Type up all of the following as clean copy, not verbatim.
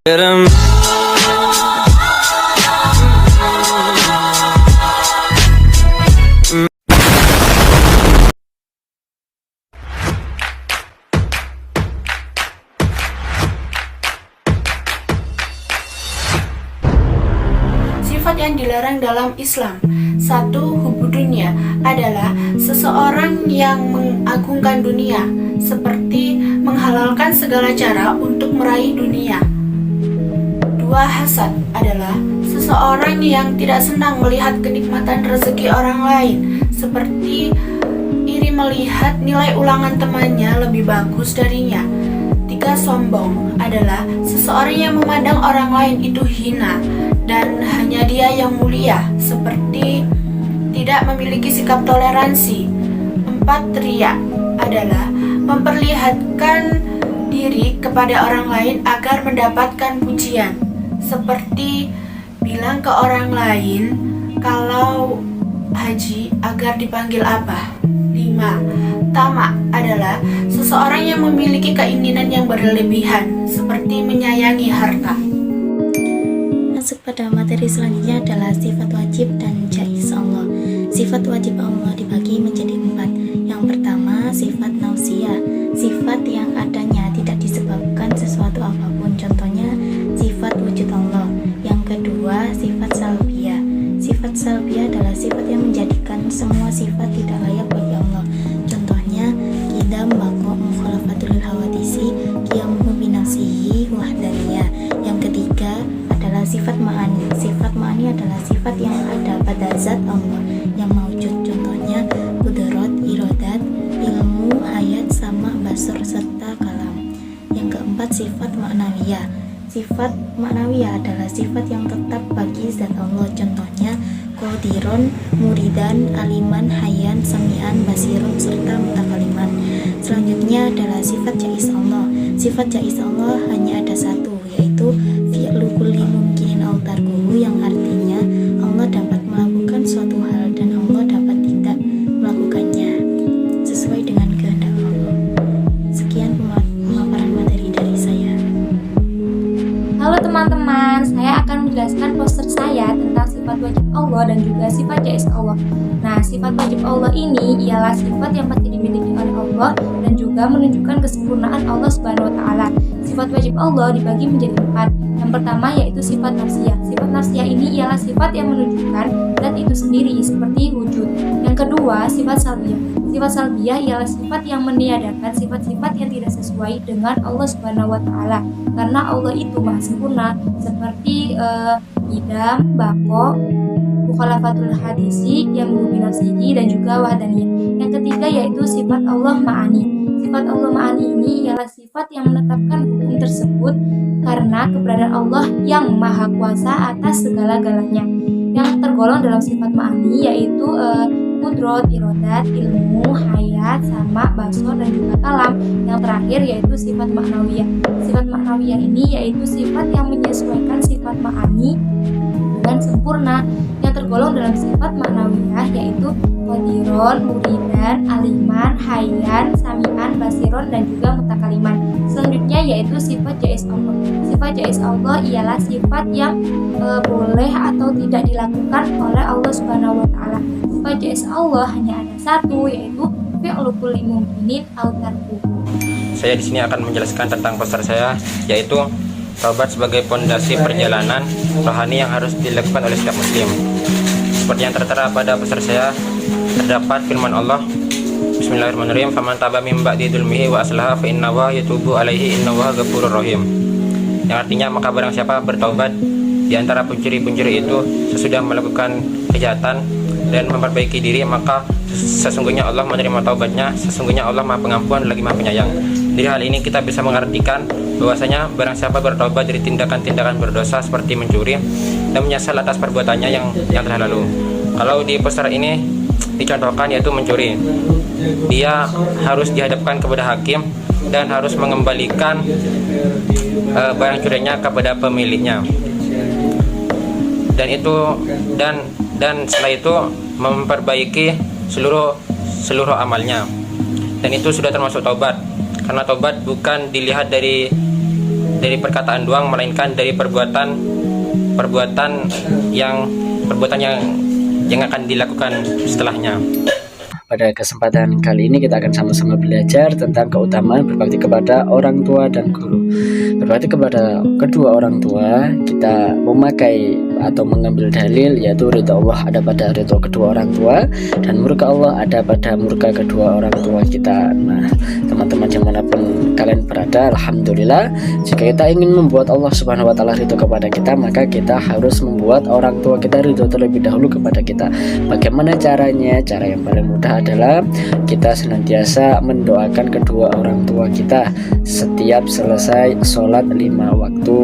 Sifat yang dilarang dalam Islam. 1. Hubbu dunya adalah seseorang yang mengagungkan dunia, seperti menghalalkan segala cara untuk meraih dunia. 2. Hasad adalah seseorang yang tidak senang melihat kenikmatan rezeki orang lain, seperti iri melihat nilai ulangan temannya lebih bagus darinya. 3. Sombong adalah seseorang yang memandang orang lain itu hina dan hanya dia yang mulia, seperti tidak memiliki sikap toleransi. 4. Riya adalah memperlihatkan diri kepada orang lain agar mendapatkan pujian, seperti bilang ke orang lain kalau haji agar dipanggil abah. 5. Tamak adalah seseorang yang memiliki keinginan yang berlebihan, seperti menyayangi harta. Masuk pada materi selanjutnya adalah sifat wajib dan jaiz Allah. Sifat wajib Allah dibagi menjadi 4. Yang pertama, sifat nausiyah, sifat yang adanya tidak disebabkan sesuatu apapun, contohnya sifat wujud Allah. Yang kedua, sifat salbiyah. Sifat salbiyah adalah sifat yang menjadikan semua sifat tidak layak bagi Allah, contohnya qidam, baqo, mukhalafatul hawadisi, qiyamuhu binafsihi, wahdaniyah. Yang ketiga adalah sifat ma'ani. Sifat ma'ani adalah sifat yang ada pada zat Allah yang maujud, contohnya qudrat, iradat, ilmu, hayat, sama, basar, serta kalam. Yang keempat, sifat ma'nawiyah. Sifat ma'nawiyah adalah sifat yang tetap bagi zat Allah, contohnya qadiron, muridan, aliman, hayyan, sami'an, basirun, serta mutakaliman. Selanjutnya adalah sifat jaiz Allah. Sifat jaiz Allah hanya ada satu, yaitu fi'lu kulli mungkinin aw tarkuhu, yang artinya Allah dapat melakukan suatu hal dan Allah dapat tidak melakukannya sesuai dengan kehendak Allah. Sekian pemaparan materi dari saya. Halo teman-teman, saya akan menjelaskan poster saya tentang sifat wajib Allah dan juga sifat jaiz Allah. Nah, sifat wajib Allah ini ialah sifat yang pasti dimiliki oleh Allah dan juga menunjukkan kesempurnaan Allah Subhanahu wa taala. Sifat wajib Allah dibagi menjadi 4. Yang pertama yaitu sifat nafsiyah. Sifat nafsiyah ini ialah sifat yang menunjukkan zat itu sendiri seperti wujud. Yang kedua, sifat salbiyah. Sifat salbiyah ialah sifat yang meniadakan sifat-sifat yang tidak sesuai dengan Allah Subhanahu wa taala. Karena Allah itu maha sempurna, seperti idam, bako, mukhalafatul hadisi, yang binafsihi, dan juga wahdaniyah. Yang ketiga yaitu sifat Allah ma'ani. Sifat Allah ma'ani ini ialah sifat yang menetapkan hukum tersebut karena keberadaan Allah yang maha kuasa atas segala-galanya. Yang tergolong dalam sifat ma'ani yaitu qudrat, iradat, ilmu, hayat, sama, basar, dan juga kalam. Yang terakhir yaitu sifat ma'nawiyah. Sifat ma'nawiyah ini yaitu sifat yang menyesuaikan sifat ma'ani dengan sempurna. Yang tergolong dalam sifat ma'nawiyah yaitu qadiron, muridan, aliman, hayyan, sami'an, basiron, dan juga mutakaliman. Selanjutnya yaitu sifat jaiz Allah. Sifat jaiz Allah ialah sifat yang boleh atau tidak dilakukan oleh Allah Subhanahu wa taala. Sifat jaiz Allah hanya ada satu, yaitu fi'lu kulli mumkinin aw tarkuhu. Saya di sini akan menjelaskan tentang poster saya, yaitu taubat sebagai pondasi perjalanan rohani yang harus dilakukan oleh setiap muslim. Seperti yang tertera pada poster saya, terdapat firman Allah, Bismillahirrahmanirrahim, faman taba min ba'di dzulmihi wa aslaha fa innallaha yatubu alaihi innallaha ghafurur rahim. Yang artinya, maka barang siapa bertaubat di antara pencuri-pencuri itu sesudah melakukan kejahatan dan memperbaiki diri, maka sesungguhnya Allah menerima taubatnya, sesungguhnya Allah Maha Pengampun lagi Maha Penyayang. Dari hal ini kita bisa mengartikan bahwasanya barang siapa bertaubat dari tindakan-tindakan berdosa seperti mencuri dan menyesal atas perbuatannya yang telah lalu. Kalau di poster ini dicontohkan yaitu mencuri, dia harus dihadapkan kepada hakim dan harus mengembalikan barang curiannya kepada pemiliknya. Dan setelah itu memperbaiki seluruh amalnya. Dan itu sudah termasuk taubat. Karena taubat bukan dilihat dari dari perkataan doang, melainkan dari perbuatan yang akan dilakukan setelahnya. Pada kesempatan kali ini kita akan sama-sama belajar tentang keutamaan berbakti kepada orang tua dan guru. Berbakti kepada kedua orang tua, kita memakai atau mengambil dalil yaitu ridha Allah ada pada ridha kedua orang tua dan murka Allah ada pada murka kedua orang tua kita. Nah, teman-teman dimanapun kalian berada, alhamdulillah, jika kita ingin membuat Allah Subhanahu wa taala ridha kepada kita, maka kita harus membuat orang tua kita ridha terlebih dahulu kepada kita. Bagaimana caranya? Cara yang paling mudah adalah kita senantiasa mendoakan kedua orang tua kita setiap selesai sholat 5 waktu.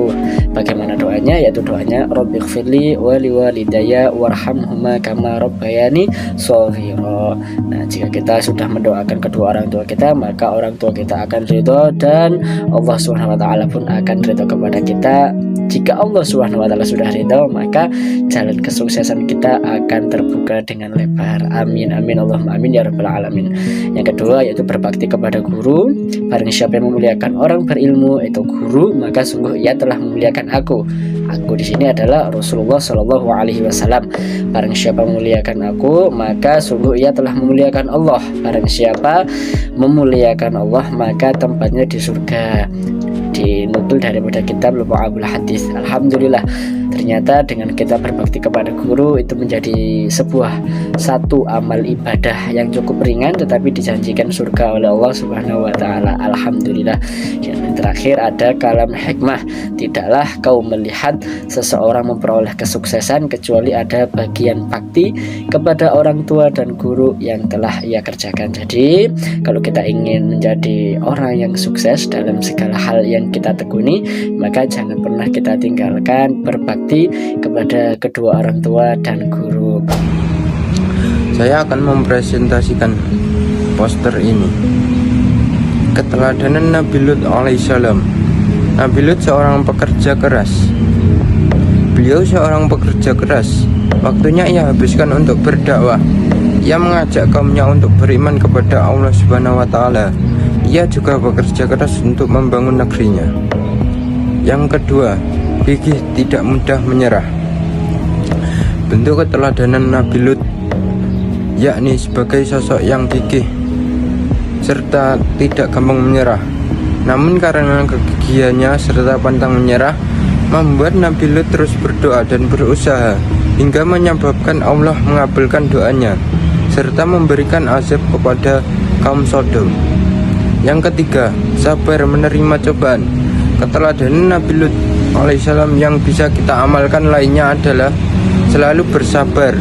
Bagaimana doanya? Yaitu doanya Rabbighfirli wa liwalidayya warhamhuma kama rabbayani shaghira. Nah, jika kita sudah mendoakan kedua orang tua kita, maka orang tua kita akan ridho dan Allah Subhanahu wa taala pun akan ridho kepada kita. Jika Allah Subhanahu wa taala sudah ridho, maka jalan kesuksesan kita akan terbuka dengan lebar. Amin amin Allahumma amin ya rabbal alamin. Yang kedua yaitu berbakti kepada guru. Barang siapa yang memuliakan orang berilmu itu guru, maka sungguh ia telah memuliakan aku. Aku di sini adalah Rasulullah Shallallahu Alaihi Wasallam. Barang siapa memuliakan aku, maka sungguh ia telah memuliakan Allah. Barang siapa memuliakan Allah, maka tempatnya di surga. Dinukil daripada kitab Lu'abul Hadis. Alhamdulillah, ternyata dengan kita berbakti kepada guru itu menjadi satu amal ibadah yang cukup ringan tetapi dijanjikan surga oleh Allah Subhanahu wa taala. Alhamdulillah. Dan terakhir ada kalam hikmah. Tidaklah kau melihat seseorang memperoleh kesuksesan kecuali ada bagian bakti kepada orang tua dan guru yang telah ia kerjakan. Jadi kalau kita ingin menjadi orang yang sukses dalam segala hal yang kita tekuni, maka jangan pernah kita tinggalkan berbakti kepada kedua orang tua dan guru. Saya akan mempresentasikan poster ini. Keteladanan Nabi Lut alaihissalam. Nabi Lut seorang pekerja keras. Beliau seorang pekerja keras. Waktunya ia habiskan untuk berdakwah. Ia mengajak kaumnya untuk beriman kepada Allah Subhanahu wa taala. Ia juga bekerja keras untuk membangun negerinya. Yang kedua, gigih, tidak mudah menyerah. Bentuk keteladanan Nabi Lut yakni sebagai sosok yang gigih serta tidak gampang menyerah. Namun karena kegigihannya serta pantang menyerah membuat Nabi Lut terus berdoa dan berusaha hingga menyebabkan Allah mengabulkan doanya serta memberikan azab kepada kaum Sodom. Yang ketiga, sabar menerima cobaan. Keteladanan Nabi Lut alaihissalam yang bisa kita amalkan lainnya adalah selalu bersabar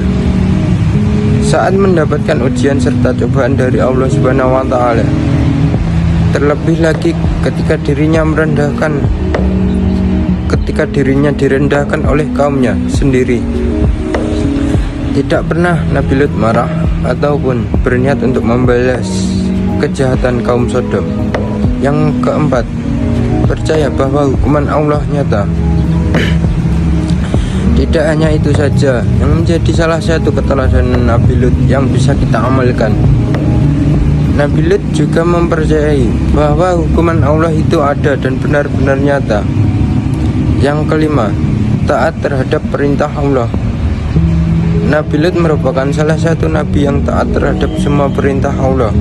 saat mendapatkan ujian serta cobaan dari Allah Subhanahu wa taala. Terlebih lagi ketika dirinya direndahkan oleh kaumnya sendiri. Tidak pernah Nabi Lut marah ataupun berniat untuk membalas kejahatan kaum Sodom. Yang keempat, percaya bahwa hukuman Allah nyata. Tidak hanya itu saja yang menjadi salah satu keteladanan Nabi Lut yang bisa kita amalkan. Nabi Lut juga mempercayai bahwa hukuman Allah itu ada dan benar-benar nyata. Yang kelima, taat terhadap perintah Allah. Nabi Lut merupakan salah satu nabi yang taat terhadap semua perintah Allah.